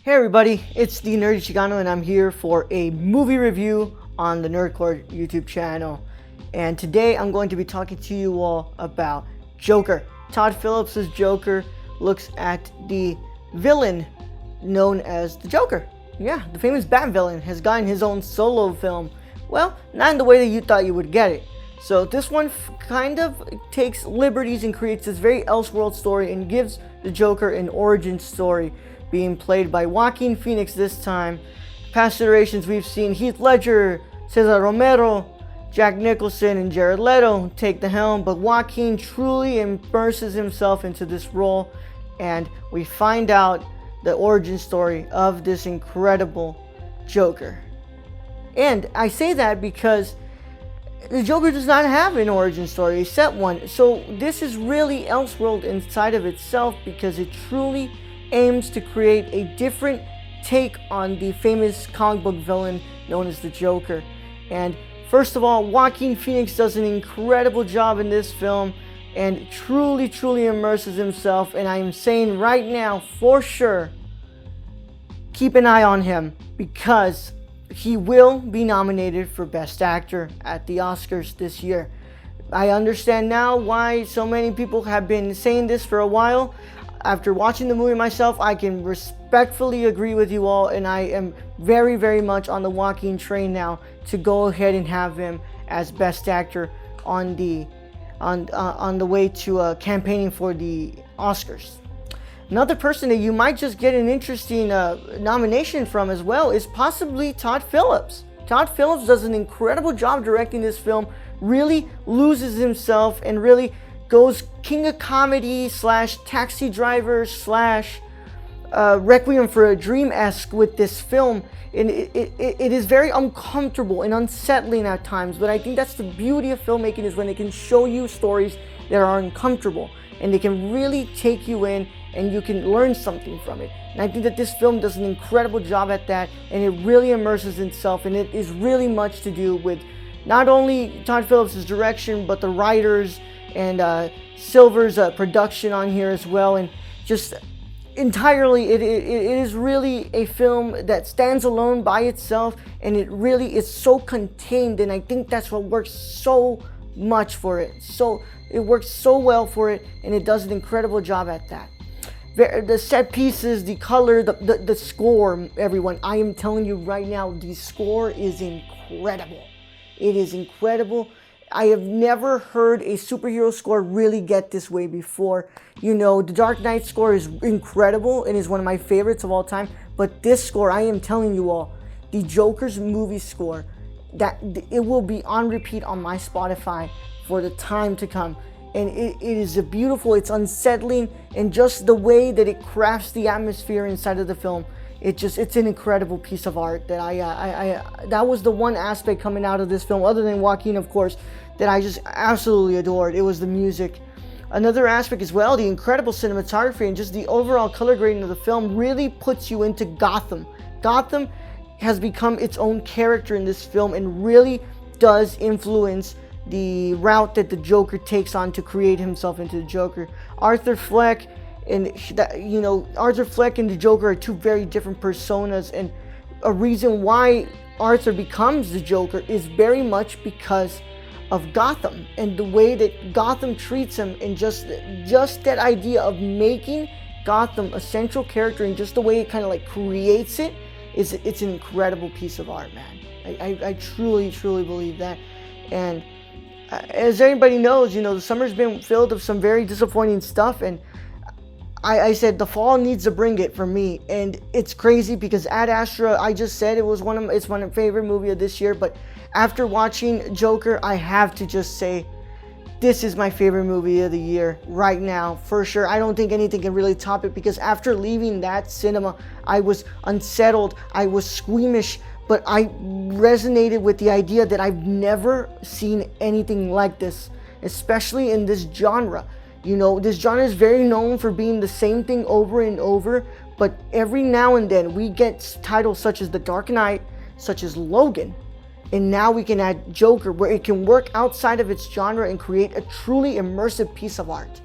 Hey everybody, it's the Nerdy Chicano and I'm here for a movie review on the Nerdcore YouTube channel. And today I'm going to be talking to you all about Joker. Todd Phillips' Joker looks at the villain known as the Joker. Yeah, the famous Bat villain has gotten his own solo film. Well, not in the way that you thought you would get it. So this one kind of takes liberties and creates this very Elseworld story and gives the Joker an origin story, being played by Joaquin Phoenix this time. Past iterations we've seen Heath Ledger, Cesar Romero, Jack Nicholson, and Jared Leto take the helm, but Joaquin truly immerses himself into this role, and we find out the origin story of this incredible Joker. And I say that because the Joker does not have an origin story, a set one. So this is really Elseworld inside of itself because it truly aims to create a different take on the famous comic book villain known as the Joker. And first of all, Joaquin Phoenix does an incredible job in this film and truly immerses himself. And I am saying right now, for sure, keep an eye on him because he will be nominated for Best Actor at the Oscars this year. I understand now why so many people have been saying this for a while. After watching the movie myself, I can respectfully agree with you all, and I am very much on the Joaquin train now to go ahead and have him as Best Actor on the way to campaigning for the Oscars. Another person that you might just get an interesting nomination from as well is possibly Todd Phillips. Todd Phillips does an incredible job directing this film, really loses himself and really goes King of Comedy / Taxi Driver / Requiem for a Dream-esque with this film. And it is very uncomfortable and unsettling at times, but I think that's the beauty of filmmaking, is when they can show you stories that are uncomfortable and they can really take you in and you can learn something from it. And I think that this film does an incredible job at that, and it really immerses itself, and it is really much to do with not only Todd Phillips' direction, but the writers and Silver's production on here as well. And just entirely, it is really a film that stands alone by itself, and it really is so contained, and I think that's what works so much for it. So it works so well for it, and it does an incredible job at that. The set pieces, the color, the score, everyone, I am telling you right now, the score is incredible. It is incredible. I have never heard a superhero score really get this way before. You know, the Dark Knight score is incredible and is one of my favorites of all time. But this score, I am telling you all, the Joker's movie score, that it will be on repeat on my Spotify for the time to come. And it is beautiful, it's unsettling, and just the way that it crafts the atmosphere inside of the film, it's an incredible piece of art that that was the one aspect coming out of this film, other than Joaquin, of course, that I just absolutely adored. It was the music. Another aspect as well, the incredible cinematography and just the overall color grading of the film really puts you into Gotham. Gotham has become its own character in this film and really does influence the route that the Joker takes on to create himself into the Joker. Arthur Fleck and the Joker are two very different personas, and a reason why Arthur becomes the Joker is very much because of Gotham and the way that Gotham treats him, and just that idea of making Gotham a central character and just the way it kind of like creates it's an incredible piece of art, man. I truly believe that. And as everybody knows, the summer's been filled with some very disappointing stuff, and I said the fall needs to bring it for me. And it's crazy because Ad Astra, I just said it's my favorite movie of this year, but after watching Joker, I have to just say this is my favorite movie of the year right now, for sure. I don't think anything can really top it, because after leaving that cinema, I was unsettled, I was squeamish, but I resonated with the idea that I've never seen anything like this, especially in this genre. This genre is very known for being the same thing over and over, but every now and then we get titles such as The Dark Knight, such as Logan, and now we can add Joker, where it can work outside of its genre and create a truly immersive piece of art.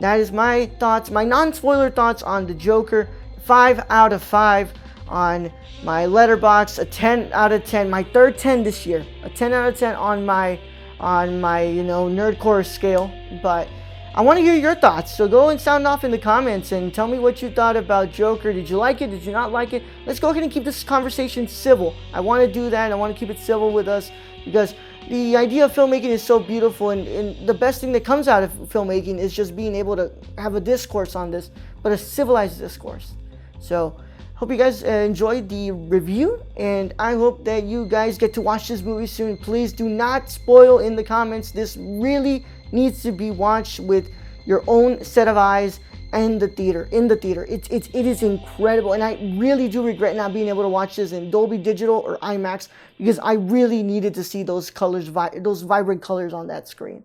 That is my thoughts, my non-spoiler thoughts on the Joker. 5 out of 5 on my letterbox, a 10 out of 10, my third 10 this year, a 10 out of 10 on my nerdcore scale. But I want to hear your thoughts, so go and sound off in the comments and tell me what you thought about Joker. Did you like it? Did you not like it? Let's go ahead and keep this conversation civil. I want to do that. I want to keep it civil with us, because the idea of filmmaking is so beautiful, and the best thing that comes out of filmmaking is just being able to have a discourse on this, but a civilized discourse. So hope you guys enjoyed the review, and I hope that you guys get to watch this movie soon. Please do not spoil in the comments. This really needs to be watched with your own set of eyes in the theater. It is incredible, and I really do regret not being able to watch this in Dolby Digital or IMAX, because I really needed to see those colors, those vibrant colors on that screen.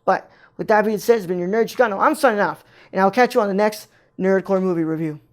But with that being said, it's been your Nerd Chicano. I'm signing off, and I'll catch you on the next Nerdcore movie review.